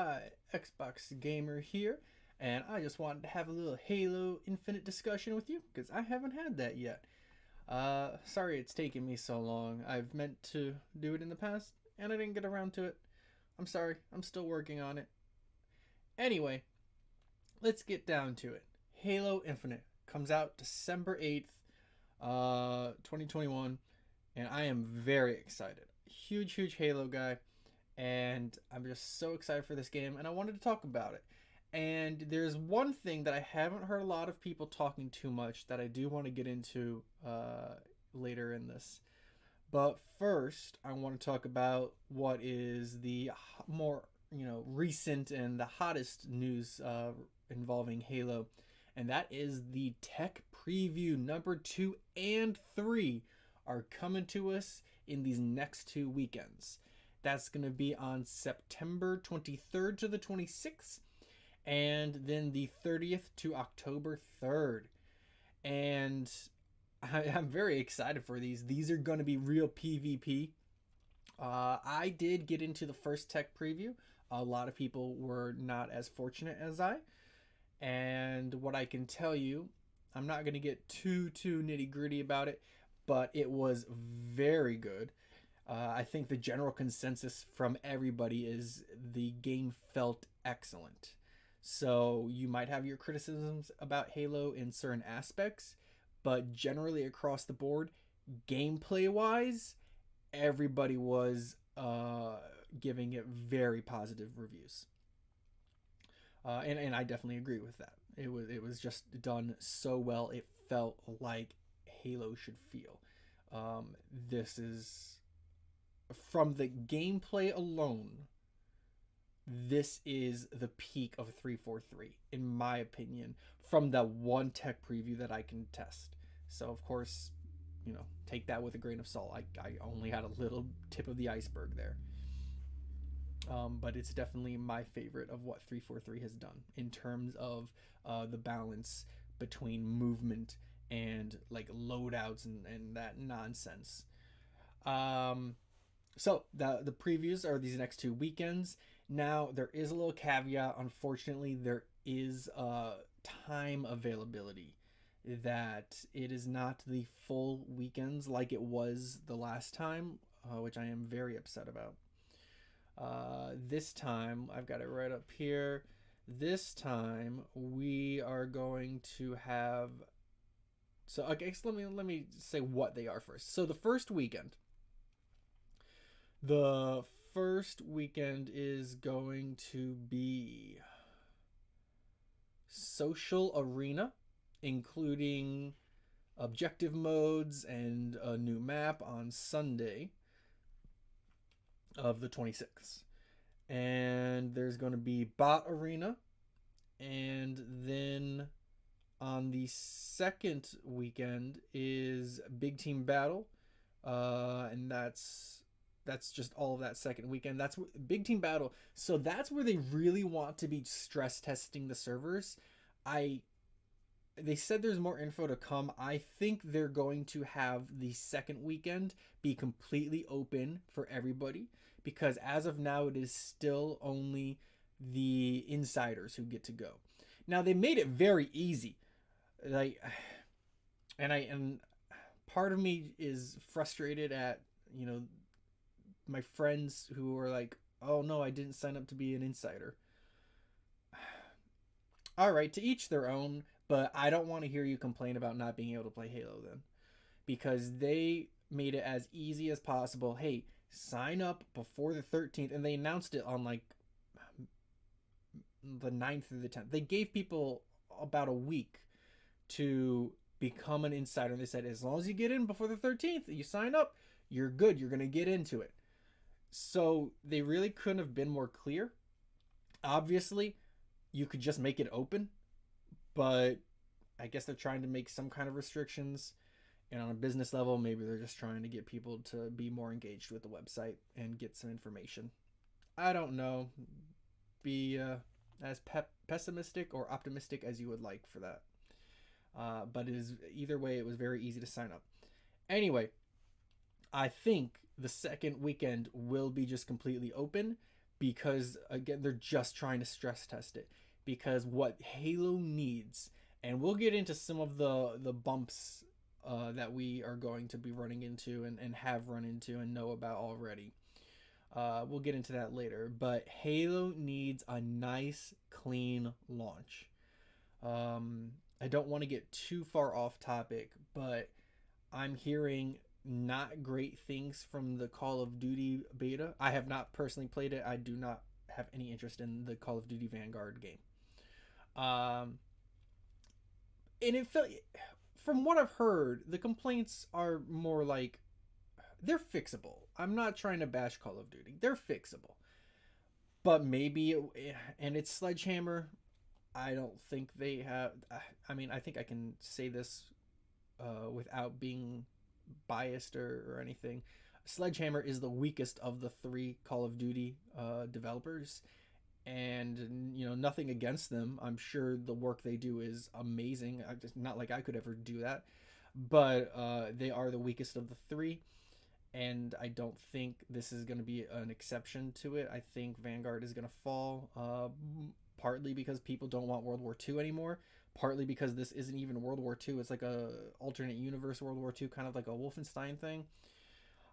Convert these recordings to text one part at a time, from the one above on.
Hi, Xbox Gamer here, and I just wanted to have a little Halo Infinite discussion with you because I haven't had that yet. Sorry it's taken me so long. I've meant to do it in the past, and I didn't get around to it. I'm sorry, I'm still working on it. Anyway, let's get down to it. Halo Infinite comes out December 8th, 2021, and I am very excited. Huge Halo guy, and I'm just so excited for this game, and I wanted to talk about it. And there's one thing that I haven't heard a lot of people talking too much that I do want to get into later in this. But first, I want to talk about what is the more recent and the hottest news involving Halo, and that is the tech preview number 2 and 3 are coming to us in these next 2 weekends. That's going to be on September 23rd to the 26th, and then the 30th to October 3rd. And I'm very excited for these. These are going to be real PvP. I did get into the first tech preview. A lot of people were not as fortunate as I. And what I can tell you, I'm not going to get too nitty gritty about it, but it was very good. I think the general consensus from everybody is the game felt excellent. So you might have your criticisms about Halo in certain aspects, but generally across the board, gameplay wise, everybody was giving it very positive reviews. And I definitely agree with that. It was just done so well. It felt like Halo should feel. This is from the gameplay alone. This is the peak of 343 in my opinion from that one tech preview that I can test. So of course, take that with a grain of salt. I only had a little tip of the iceberg there. But it's definitely my favorite of what 343 has done in terms of the balance between movement and like loadouts and that nonsense. Um, so the previews are these next 2 weekends. Now there is a little caveat. Unfortunately, there is time availability that it is not the full weekends like it was the last time, which I am very upset about. This time, I've got it right up here. This time we are going to have. So I guess let me say what they are first. So the first weekend is going to be Social Arena, including objective modes and a new map on Sunday of the 26th. And there's going to be Bot Arena. And then on the second weekend is Big Team Battle. And that's just all of that second weekend. That's Big Team Battle. So that's where they really want to be stress testing the servers. I They said there's more info to come. I think they're going to have the second weekend be completely open for everybody because as of now it is still only the insiders who get to go. Now they made it very easy. Like and part of me is frustrated at, my friends who are like, "Oh no, I didn't sign up to be an insider." All right, to each their own, but I don't want to hear you complain about not being able to play Halo then because they made it as easy as possible. Hey, sign up before the 13th, and they announced it on like the 9th or the 10th. They gave people about a week to become an insider. And they said, as long as you get in before the 13th, you sign up, you're good. You're going to get into it. So they really couldn't have been more clear. Obviously, you could just make it open, but I guess they're trying to make some kind of restrictions. And on a business level, maybe they're just trying to get people to be more engaged with the website and get some information. I don't know. Be as pessimistic or optimistic as you would like for that. But it is either way, it was very easy to sign up. Anyway, I think the second weekend will be just completely open, because again they're just trying to stress test it, because what Halo needs, and we'll get into some of the bumps that we are going to be running into and have run into and know about already. We'll get into that later, but Halo needs a nice clean launch. I don't want to get too far off topic, but I'm hearing not great things from the Call of Duty beta. I have not personally played it. I do not have any interest in the Call of Duty Vanguard game. And it felt, from what I've heard, the complaints are more like they're fixable. I'm not trying to bash Call of Duty. They're fixable. But maybe, and it's Sledgehammer. I don't think they have. I mean, I think I can say this without being biased or anything. Sledgehammer is the weakest of the three Call of Duty developers, and nothing against them. I'm sure the work they do is amazing. Not like I could ever do that, but they are the weakest of the three, and I don't think this is going to be an exception to it. I think Vanguard is going to fall, partly because people don't want World War II anymore, partly because this isn't even World War II. It's like a alternate universe World War II, kind of like a Wolfenstein thing.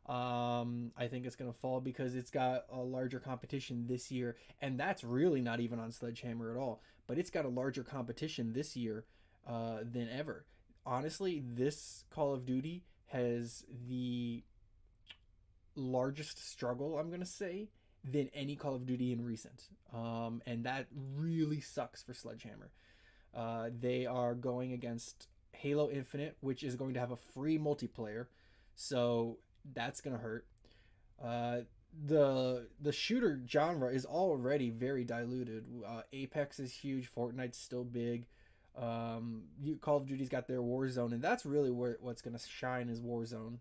I think it's going to fall because it's got a larger competition this year, and that's really not even on Sledgehammer at all, but it's got a larger competition this year than ever. Honestly, this Call of Duty has the largest struggle, I'm going to say, than any Call of Duty in recent. And that really sucks for Sledgehammer. They are going against Halo Infinite, which is going to have a free multiplayer, so that's gonna hurt. The shooter genre is already very diluted. Apex is huge. Fortnite's still big. Call of Duty's got their Warzone, and that's really what's gonna shine is Warzone.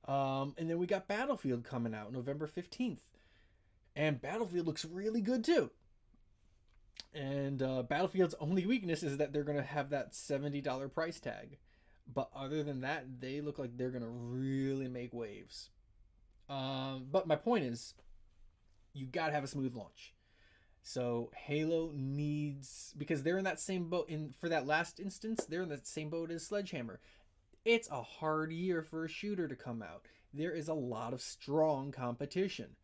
And then we got Battlefield coming out November 15th, and Battlefield looks really good too. And Battlefield's only weakness is that they're gonna have that $70 price tag. But other than that, they look like they're going to really make waves. But my point is, you got to have a smooth launch. So Halo needs, because they're in that same boat, for that last instance, they're in that same boat as Sledgehammer. It's a hard year for a shooter to come out. There is a lot of strong competition.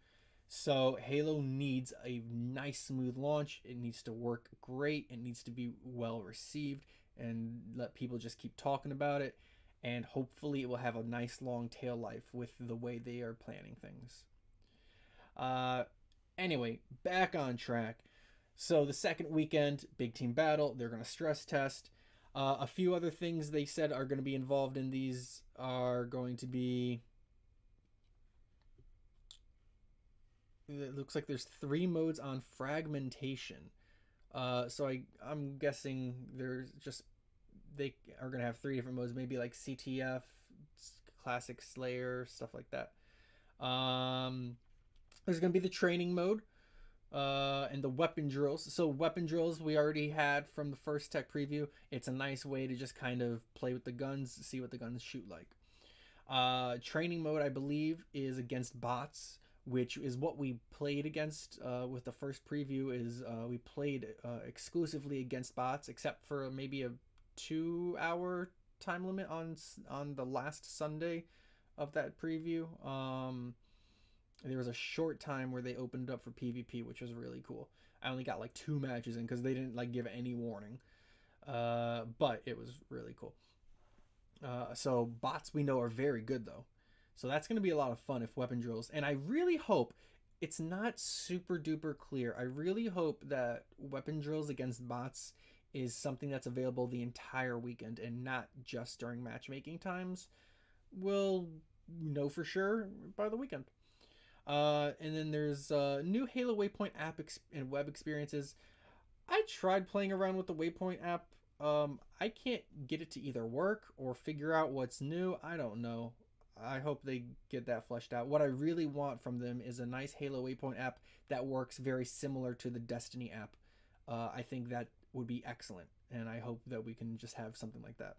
So Halo needs a nice smooth launch. It needs to work great. It needs to be well received and let people just keep talking about it, and hopefully it will have a nice long tail life with the way they are planning things. Anyway, back on track. So the second weekend, big team battle, they're going to stress test. A few other things they said are going to be involved in these are going to be, it looks like there's 3 modes on fragmentation. So I'm guessing they are going to have 3 different modes, maybe like CTF, Classic Slayer, stuff like that. There's going to be the training mode, and the weapon drills. So weapon drills we already had from the first tech preview. It's a nice way to just kind of play with the guns, see what the guns shoot like. Training mode, I believe, is against bots, which is what we played against with the first preview. We played exclusively against bots, except for maybe a 2-hour time limit on the last Sunday of that preview. There was a short time where they opened up for PvP, which was really cool. I only got like 2 matches in because they didn't like give any warning, but it was really cool. So bots we know are very good though. So that's going to be a lot of fun if weapon drills. And I really hope it's not super duper clear. I really hope that weapon drills against bots is something that's available the entire weekend and not just during matchmaking times. We'll know for sure by the weekend. And then there's new Halo Waypoint app and web experiences. I tried playing around with the Waypoint app. I can't get it to either work or figure out what's new. I don't know. I hope they get that fleshed out. What I really want from them is a nice Halo Waypoint app that works very similar to the Destiny app. I think that would be excellent, and I hope that we can just have something like that.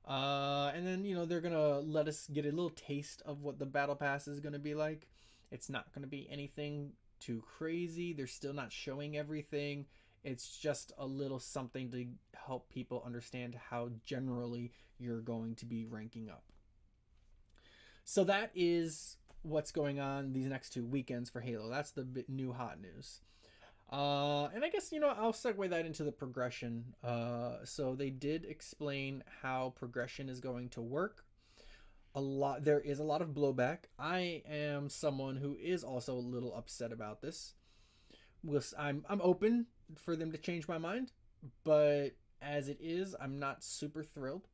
And then, they're going to let us get a little taste of what the Battle Pass is going to be like. It's not going to be anything too crazy. They're still not showing everything. It's just a little something to help people understand how generally you're going to be ranking up. So that is what's going on these next 2 weekends for Halo. That's the new hot news. And I guess, I'll segue that into the progression. So they did explain how progression is going to work. There is a lot of blowback. I am someone who is also a little upset about this. I'm open for them to change my mind, but as it is, I'm not super thrilled.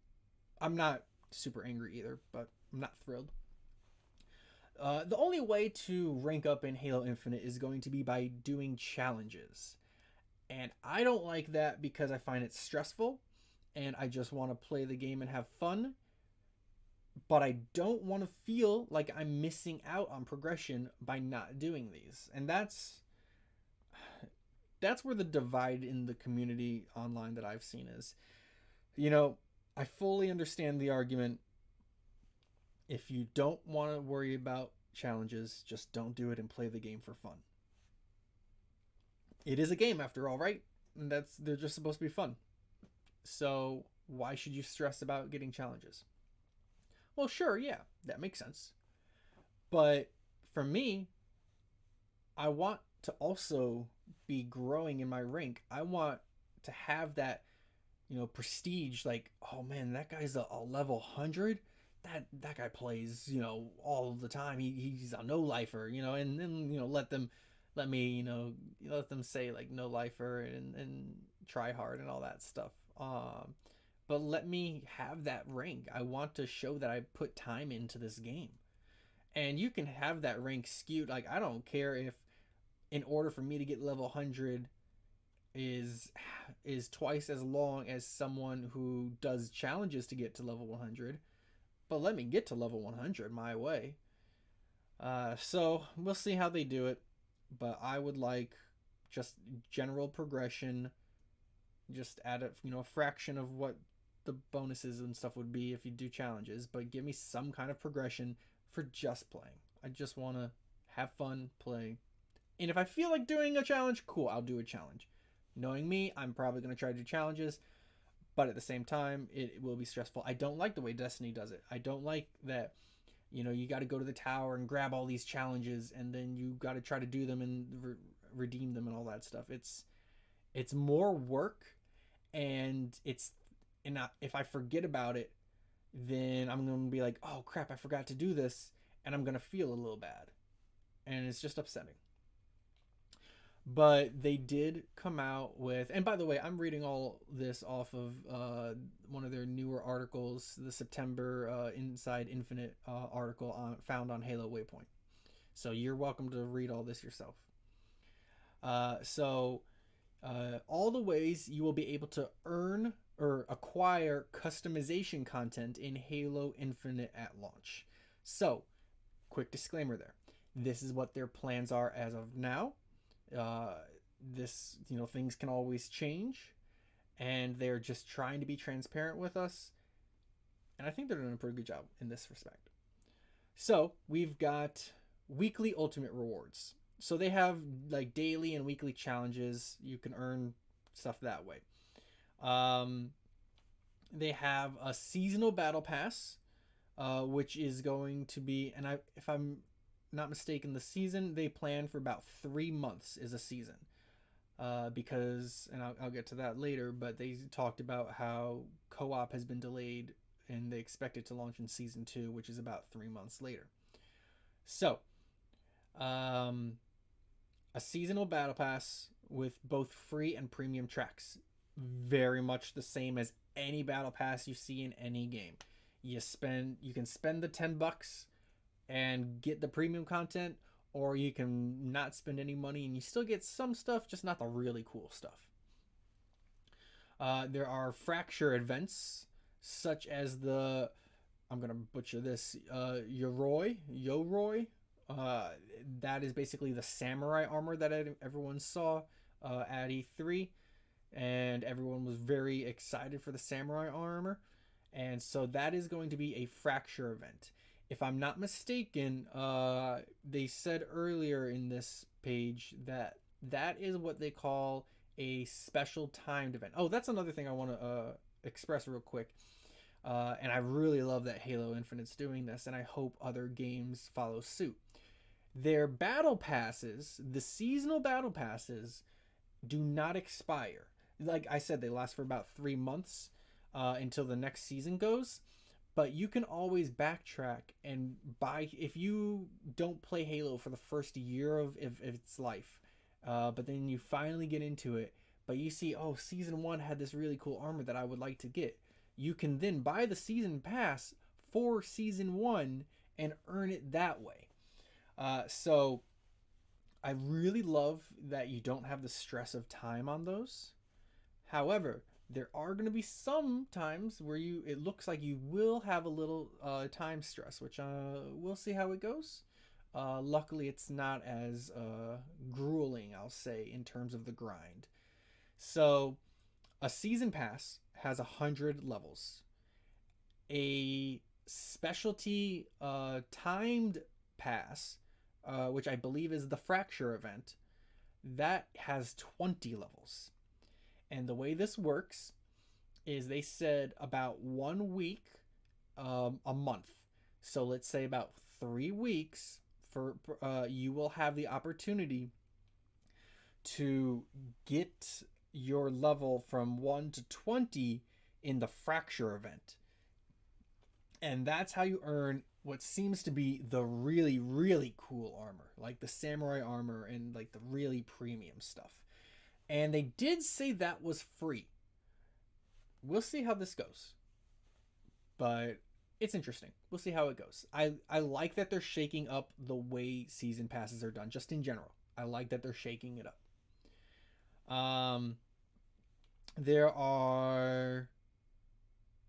I'm not super angry either, but I'm not thrilled. The only way to rank up in Halo Infinite is going to be by doing challenges. And I don't like that because I find it stressful and I just want to play the game and have fun. But I don't want to feel like I'm missing out on progression by not doing these. And that's where the divide in the community online that I've seen is. I fully understand the argument. If you don't want to worry about challenges, just don't do it and play the game for fun. It is a game after all, right? And they're just supposed to be fun. So why should you stress about getting challenges? Well, sure, yeah, that makes sense. But for me, I want to also be growing in my rank. I want to have that, prestige. Like, oh man, that guy's a level 100. That guy plays, all the time. He's a no lifer, and then let them say like no lifer and try hard and all that stuff. But let me have that rank. I want to show that I put time into this game. And you can have that rank skewed. Like, I don't care if in order for me to get level 100 is twice as long as someone who does challenges to get to level 100. But let me get to level 100 my way. So we'll see how they do it. But I would like just general progression. Just add a fraction of what the bonuses and stuff would be if you do challenges, but give me some kind of progression for just playing. I just want to have fun, play. And if I feel like doing a challenge, cool, I'll do a challenge. Knowing me, I'm probably going to try to do challenges, but at the same time, it will be stressful. I don't like the way Destiny does it. I don't like that, you got to go to the tower and grab all these challenges, and then you got to try to do them and redeem them and all that stuff. It's more work, and if I forget about it, then I'm going to be like, oh crap, I forgot to do this, and I'm going to feel a little bad. And it's just upsetting. But they did come out with, and by the way, I'm reading all this off of one of their newer articles, the September Inside Infinite article found on Halo Waypoint. So you're welcome to read all this yourself. All the ways you will be able to earn or acquire customization content in Halo Infinite at launch. So, quick disclaimer there. This is what their plans are as of now. Things can always change, and they're just trying to be transparent with us. And I think they're doing a pretty good job in this respect. So, we've got weekly ultimate rewards. So they have like daily and weekly challenges. You can earn stuff that way. They have a seasonal battle pass, which is going to be, and if I'm not mistaken, the season they plan for about 3 months is a season. Because, and I'll get to that later, but they talked about how co-op has been delayed and they expect it to launch in season 2, which is about 3 months later. So, a seasonal battle pass with both free and premium tracks. Very much the same as any battle pass you see in any game. You can spend the $10 and get the premium content, or you can not spend any money and you still get some stuff, just not the really cool stuff. There are fracture events, such as I'm gonna butcher this, Yoroi. That is basically the samurai armor that everyone saw at E3, and everyone was very excited for the samurai armor, and so that is going to be a fracture event. If I'm not mistaken, they said earlier in this page that that is what they call a special timed event. Oh, that's another thing I want to express real quick. And I really love that Halo Infinite's doing this, and I hope other games follow suit. Their battle passes, the seasonal battle passes, do not expire. Like I said, they last for about 3 months until the next season goes. But you can always backtrack and buy if you don't play Halo for the first year of its life, but then you finally get into it. But you see, oh, season one had this really cool armor that I would like to get. You can then buy the season pass for season one and earn it that way. So I really love that you don't have the stress of time on those. However, there are going to be some times where it looks like you will have a little time stress, which we'll see how it goes. Luckily, it's not as grueling, I'll say, in terms of the grind. So, a season pass has 100 levels. A specialty timed pass, which I believe is the Fracture event, that has 20 levels. And the way this works is they said about 1 week a month. So let's say about 3 weeks for you will have the opportunity to get your level from 1 to 20 in the Fracture event. And that's how you earn what seems to be the really, really cool armor, like the samurai armor and like the really premium stuff. And they did say that was free. We'll see how this goes. But it's interesting. We'll see how it goes. I like that they're shaking up the way season passes are done, just in general. I like that they're shaking it up. There are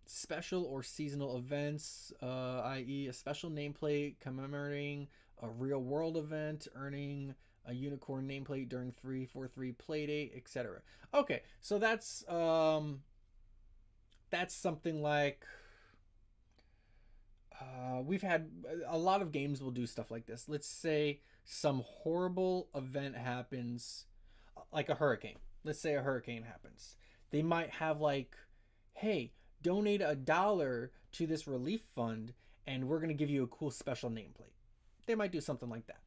special or seasonal events, i.e. a special nameplate commemorating a real world event, earning a unicorn nameplate during 343 playdate, etc. Okay, so that's something like we've had a lot of games will do stuff like this. Let's say some horrible event happens, like a hurricane. Let's say a hurricane happens. They might have like, hey, donate $1 to this relief fund, and we're gonna give you a cool special nameplate. They might do something like that.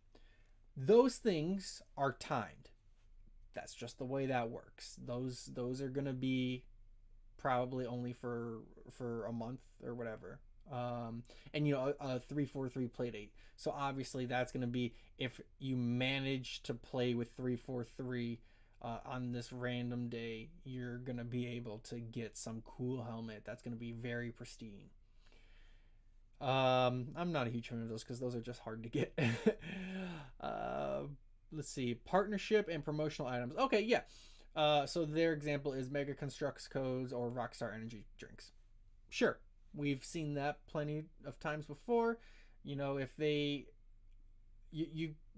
Those things are timed. That's just the way that works. Those are gonna be probably only for a month or whatever. And a 343 playdate. So obviously that's gonna be if you manage to play with 343 on this random day, you're gonna be able to get some cool helmet that's gonna be very pristine. I'm not a huge fan of those because those are just hard to get. Let's see, partnership and promotional items. Okay, yeah. So their example is Mega Constructs codes or Rockstar Energy drinks. Sure, we've seen that plenty of times before. If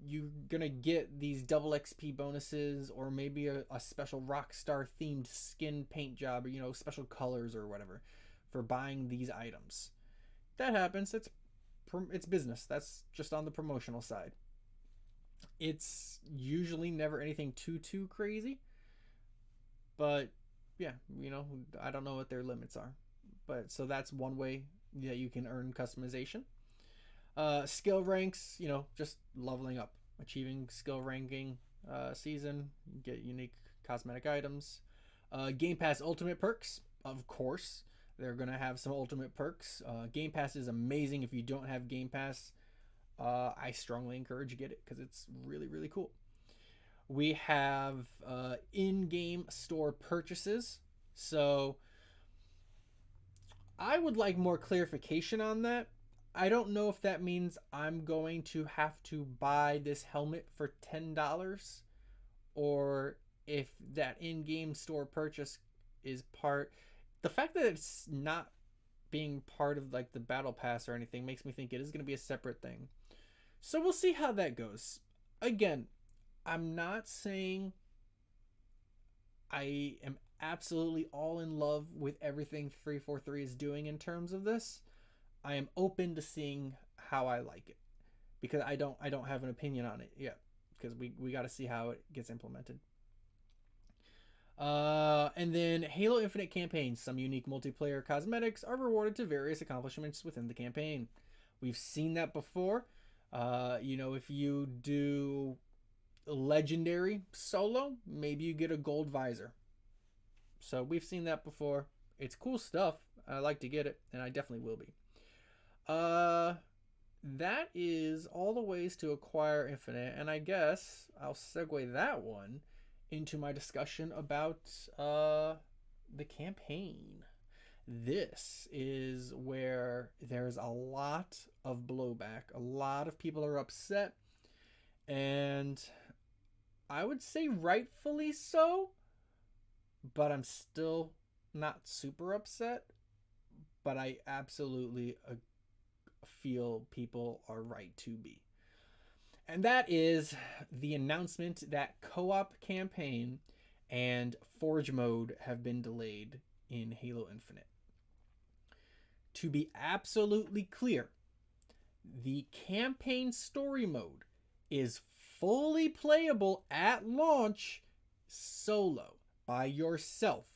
you're gonna get these double XP bonuses, or maybe a special Rockstar themed skin paint job, or special colors or whatever for buying these items. That happens. It's business. That's just on the promotional side. It's usually never anything too crazy, but yeah, I don't know what their limits are, but so that's one way that you can earn customization. Skill ranks, just leveling up, achieving skill ranking season, get unique cosmetic items. Game Pass Ultimate perks, of course. They're going to have some ultimate perks. Game Pass is amazing. If you don't have Game Pass, I strongly encourage you get it because it's really, really cool. We have in-game store purchases. So I would like more clarification on that. I don't know if that means I'm going to have to buy this helmet for $10, or if that in-game store purchase is part. The fact that it's not being part of like the battle pass or anything makes me think it is going to be a separate thing. So we'll see how that goes. Again, I'm not saying I am absolutely all in love with everything 343 is doing in terms of this. I am open to seeing how I like it, because I don't have an opinion on it yet, because we got to see how it gets implemented. And then Halo Infinite campaign. Some unique multiplayer cosmetics are rewarded to various accomplishments within the campaign. We've seen that before. If you do legendary solo, maybe you get a gold visor. So we've seen that before. It's cool stuff. I like to get it, and I definitely will be. That is all the ways to acquire Infinite, and I guess I'll segue that one into my discussion about the campaign. This is where there's a lot of blowback. A lot of people are upset, and I would say rightfully so, but I'm still not super upset. But I absolutely feel people are right to be. And that is the announcement that co-op campaign and Forge mode have been delayed in Halo Infinite. To be absolutely clear, the campaign story mode is fully playable at launch solo by yourself.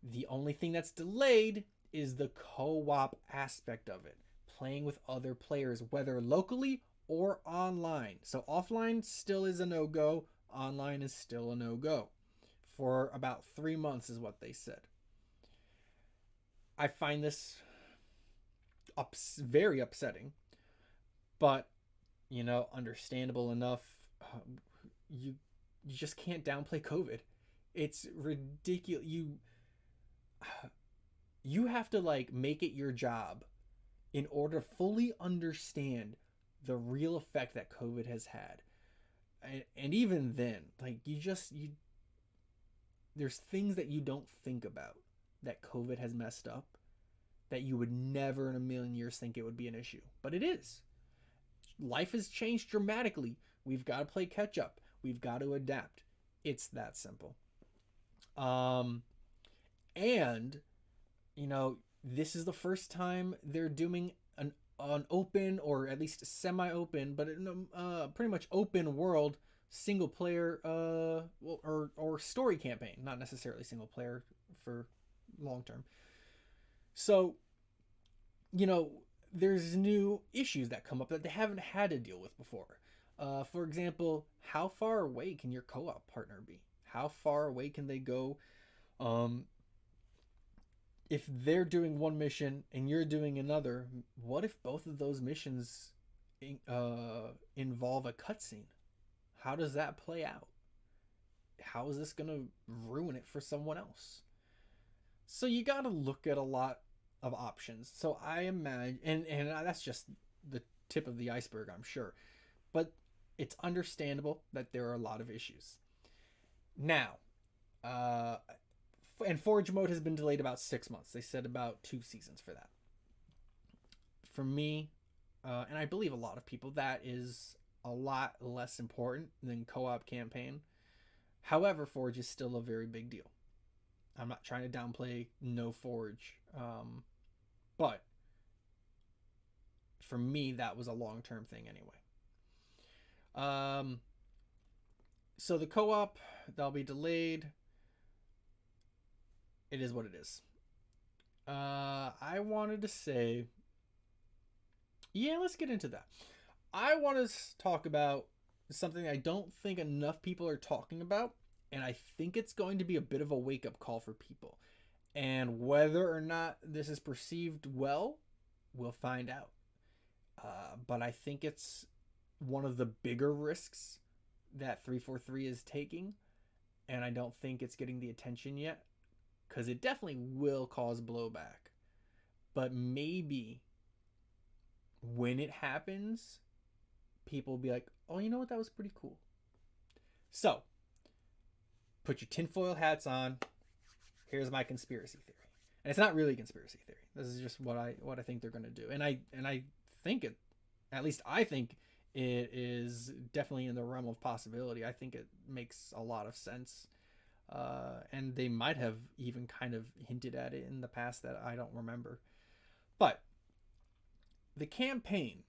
The only thing that's delayed is the co-op aspect of it, playing with other players, whether locally or online. So offline still is a no-go, online is still a no-go for about 3 months is what they said. I find this very upsetting, but understandable enough. You just can't downplay COVID. It's ridiculous. You have to make it your job in order to fully understand the real effect that COVID has had. And even then, there's things that you don't think about that COVID has messed up that you would never in a million years think it would be an issue. But it is. Life has changed dramatically. We've got to play catch up. We've got to adapt. It's that simple. And this is the first time they're doing an open, or at least semi-open, but pretty much open world single player or story campaign, not necessarily single player for long term. So there's new issues that come up that they haven't had to deal with before. For example, how far away can your co-op partner be? How far away can they go? If they're doing one mission and you're doing another, what if both of those missions involve a cutscene? How does that play out? How is this going to ruin it for someone else? So you got to look at a lot of options. So I imagine, and that's just the tip of the iceberg, I'm sure. But it's understandable that there are a lot of issues. Now, and Forge mode has been delayed about 6 months. They said about 2 seasons for that. For me, and I believe a lot of people, that is a lot less important than co-op campaign. However, Forge is still a very big deal. I'm not trying to downplay no Forge. But for me, that was a long-term thing anyway. So the co-op, that'll be delayed. It is what it is. I wanted to say, yeah, let's get into that. I want to talk about something I don't think enough people are talking about, and I think it's going to be a bit of a wake-up call for people. And whether or not this is perceived well, we'll find out. But I think it's one of the bigger risks that 343 is taking, and I don't think it's getting the attention yet, because it definitely will cause blowback. But maybe when it happens, people will be like, oh, you know what? That was pretty cool. So, put your tinfoil hats on. Here's my conspiracy theory. And it's not really a conspiracy theory. This is just what I think they're going to do. And I think it, at least I think it is definitely in the realm of possibility. I think it makes a lot of sense. And they might have even kind of hinted at it in the past that I don't remember. But the campaign,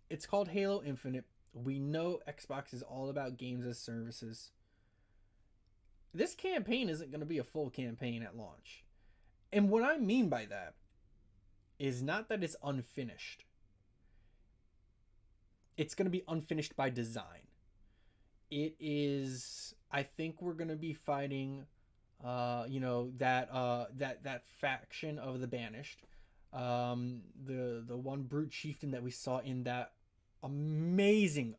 it's called Halo Infinite. We know Xbox is all about games as services. This campaign isn't going to be a full campaign at launch. And what I mean by that is not that it's unfinished. It's going to be unfinished by design. It is, I think we're going to be fighting that faction of the Banished. The one brute chieftain that we saw in that amazing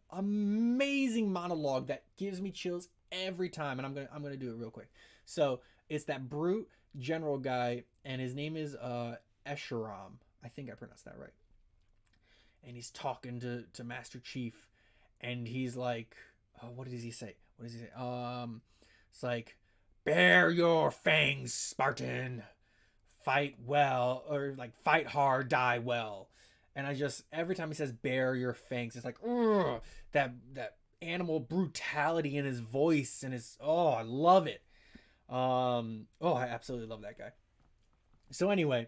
monologue that gives me chills every time, and I'm gonna do it real quick. So it's that brute general guy, and his name is Esheram. I think I pronounced that right. And he's talking to Master Chief, and he's like, what does he say? It's like, bare your fangs, Spartan. Fight well, or like fight hard, die well. And I just, every time he says bare your fangs, it's like, ugh, that animal brutality in his voice and his, oh, I love it. I absolutely love that guy. So anyway,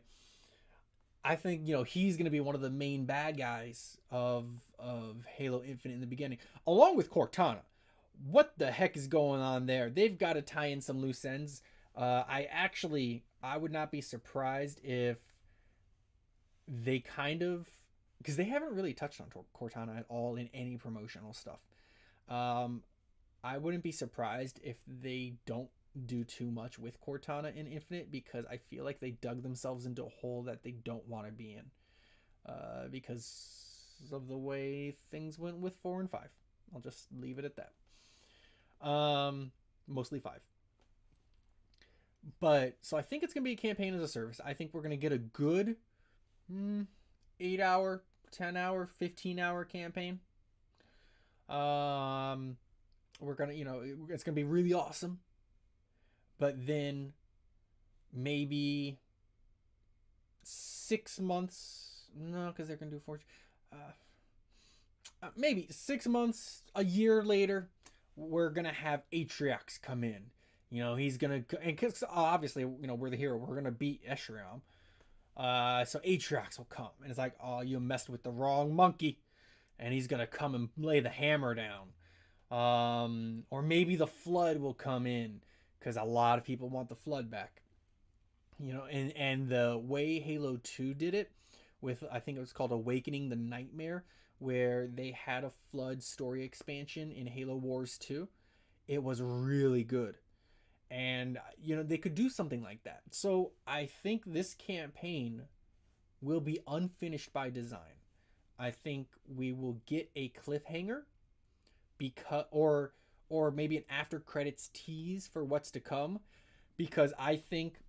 I think, he's going to be one of the main bad guys of Halo Infinite in the beginning, along with Cortana. What the heck is going on there? They've got to tie in some loose ends. I would not be surprised if they because they haven't really touched on Cortana at all in any promotional stuff. I wouldn't be surprised if they don't do too much with Cortana in Infinite, because I feel like they dug themselves into a hole that they don't want to be in, because of the way things went with 4 and 5. I'll just leave it at that. Mostly 5. But so I think it's gonna be a campaign as a service. I think we're gonna get a good 8-hour, 10-hour, 15-hour campaign. We're gonna, it's gonna be really awesome. But then maybe 6 months, no, because they're gonna do 4. Maybe 6 months, a year later, we're gonna have Atriox come in. He's gonna, and because obviously, we're the hero. We're gonna beat Esheram. So Atriox will come, and it's like, oh, you messed with the wrong monkey, and he's gonna come and lay the hammer down. Or maybe the Flood will come in, because a lot of people want the Flood back. And the way Halo 2 did it, with, I think it was called Awakening the Nightmare, where they had a Flood story expansion in Halo Wars 2. It was really good. And, they could do something like that. So I think this campaign will be unfinished by design. I think we will get a cliffhanger, or maybe an after credits tease for what's to come, because I think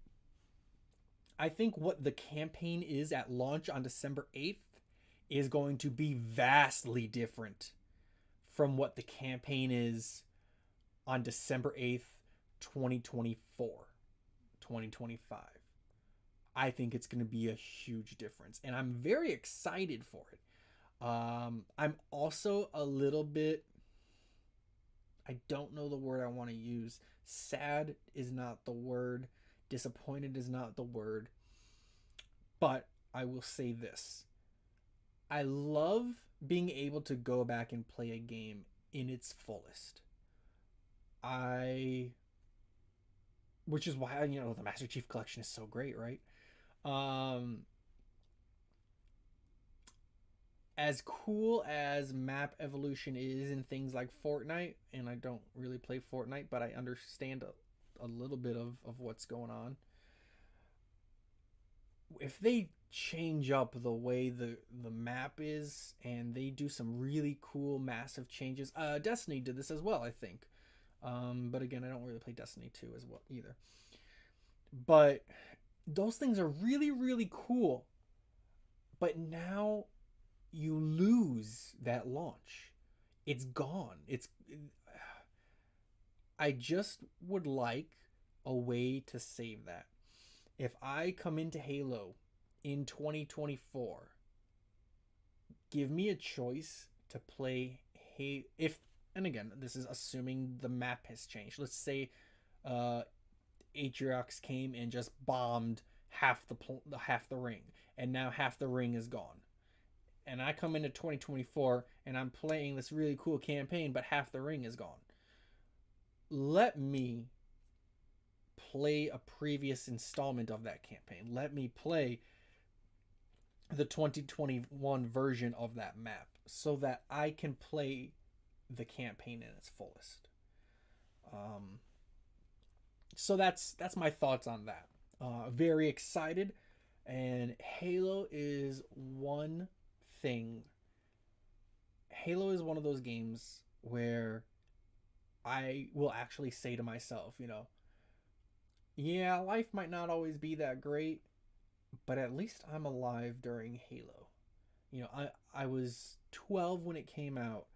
what the campaign is at launch on December 8th is going to be vastly different from what the campaign is on December 8th, 2024, 2025. I think it's going to be a huge difference, and I'm very excited for it. I'm also a little bit, I don't know the word I want to use. Sad is not the word. Disappointed is not the word. But I will say this. I love being able to go back and play a game in its fullest. Which is why, the Master Chief Collection is so great, right? As cool as map evolution is in things like Fortnite, and I don't really play Fortnite, but I understand a little bit of what's going on. If they change up the way the map is, and they do some really cool massive changes, Destiny did this as well, I think. But again, I don't really play Destiny 2 as well either. But those things are really, really cool. But now you lose that launch. It's gone. I just would like a way to save that. If I come into Halo in 2024, give me a choice to play and again, this is assuming the map has changed. Let's say Atriox came and just bombed half the ring, and now half the ring is gone. and I come into 2024 and I'm playing this really cool campaign, but half the ring is gone. Let me play a previous installment of that campaign. Let me play the 2021 version of that map so that I can play the campaign in its fullest. Um, so that's my thoughts on that. Very excited, and Halo is one thing. Halo is one of those games where I will actually say to myself, yeah, life might not always be that great, but at least I'm alive during Halo. I was 12 when it came out.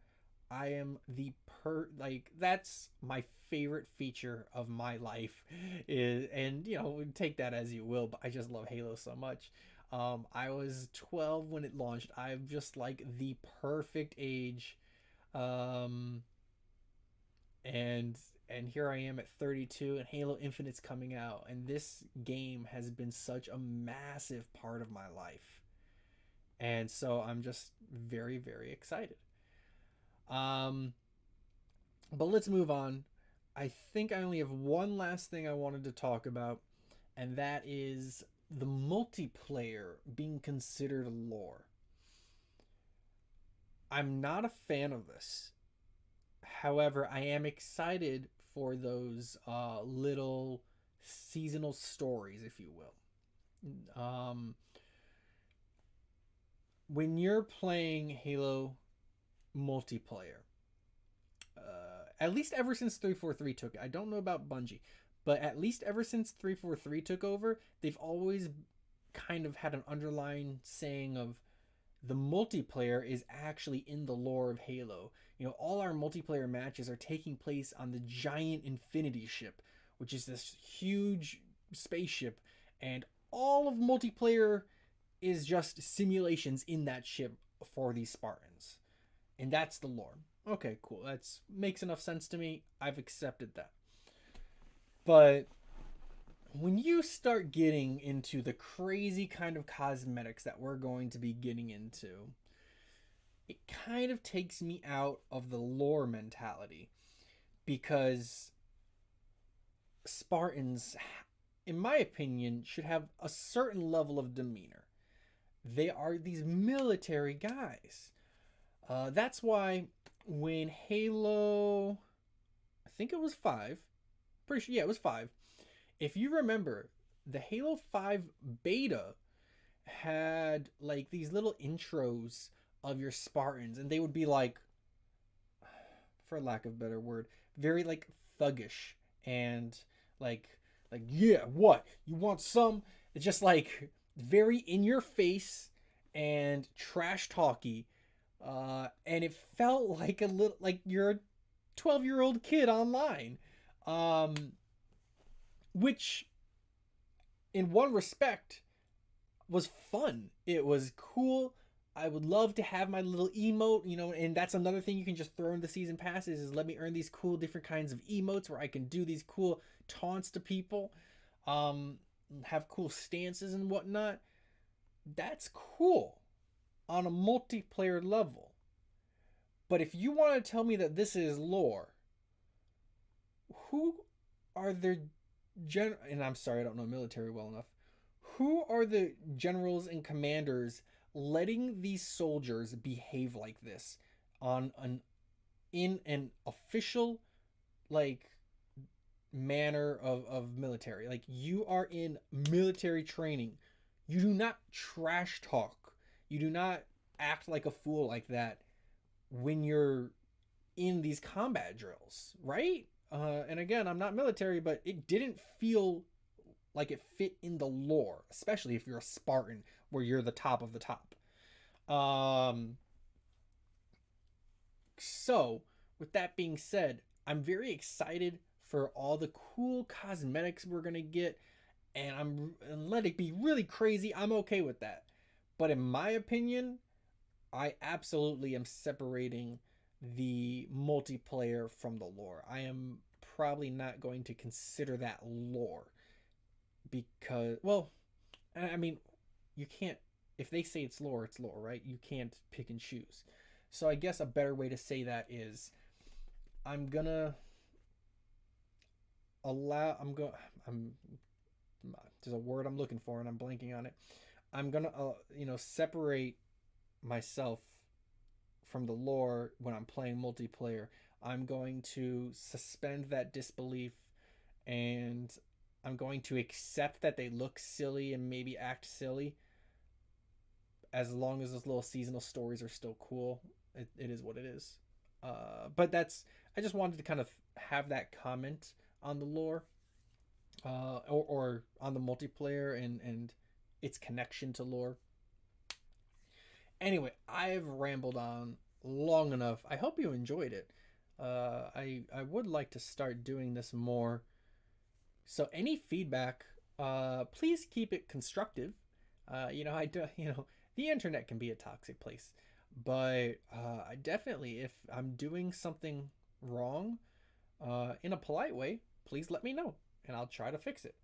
I am the that's my favorite feature of my life is, and take that as you will, but I just love Halo so much. I was 12 when it launched. I'm just like the perfect age. Um and here I am at 32 and Halo Infinite's coming out, and this game has been such a massive part of my life. And so I'm just very, very excited. Um but let's move on. I think I only have one last thing I wanted to talk about, and that is the multiplayer being considered lore. I'm not a fan of this. However, I am excited for those little seasonal stories, if you will. When you're playing Halo multiplayer, at least ever since 343 took it, I don't know about Bungie, but at least ever since 343 took over, they've always kind of had an underlying saying of the multiplayer is actually in the lore of Halo. All our multiplayer matches are taking place on the giant Infinity ship, which is this huge spaceship, and all of multiplayer is just simulations in that ship for these Spartans. And that's the lore. Okay, cool. That makes enough sense to me. I've accepted that. But when you start getting into the crazy kind of cosmetics that we're going to be getting into, it kind of takes me out of the lore mentality, because Spartans, in my opinion, should have a certain level of demeanor. They are these military guys. That's why when Halo, I think it was 5, pretty sure, yeah, it was 5. If you remember, the Halo 5 beta had like these little intros of your Spartans, and they would be like, for lack of a better word, very like thuggish and like yeah, what? You want some? It's just like very in your face and trash talky. And it felt like a little like you're a 12-year-old kid online. Um which in one respect was fun. It was cool. I would love to have my little emote, and that's another thing you can just throw in the season passes is let me earn these cool different kinds of emotes where I can do these cool taunts to people, have cool stances and whatnot. That's cool on a multiplayer level. But if you want to tell me that this is lore, who are the and I'm sorry, I don't know military well enough. Who are the generals and commanders letting these soldiers behave like this on an in an official like manner of military? Like, you are in military training. You do not trash talk. You do not act like a fool like that when you're in these combat drills, right? And again, I'm not military, but it didn't feel like it fit in the lore, especially if you're a Spartan, where you're the top of the top. So, with that being said, I'm very excited for all the cool cosmetics we're gonna get, and let it be really crazy. I'm okay with that. But in my opinion, I absolutely am separating the multiplayer from the lore. I am probably not going to consider that lore because, well, I mean, you can't. if they say it's lore, right? You can't pick and choose. So I guess a better way to say that is I'm gonna allow I'm there's a word I'm looking for and I'm blanking on it. I'm gonna separate myself from the lore when I'm playing multiplayer. I'm going to suspend that disbelief, and I'm going to accept that they look silly and maybe act silly, as long as those little seasonal stories are still cool. It is what it is. But that's, I just wanted to kind of have that comment on the lore, or on the multiplayer and its connection to lore. Anyway, I've rambled on long enough. I hope you enjoyed it. I would like to start doing this more. So any feedback, please keep it constructive. I do. The internet can be a toxic place, but I definitely, if I'm doing something wrong, in a polite way, please let me know, and I'll try to fix it.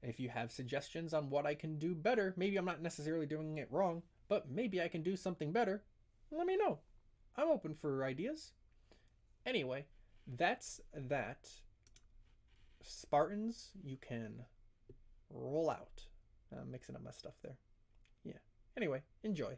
If you have suggestions on what I can do better, maybe I'm not necessarily doing it wrong, but maybe I can do something better, let me know. I'm open for ideas. Anyway, that's that. Spartans, you can roll out. I'm mixing up my stuff there. Yeah. Anyway, enjoy.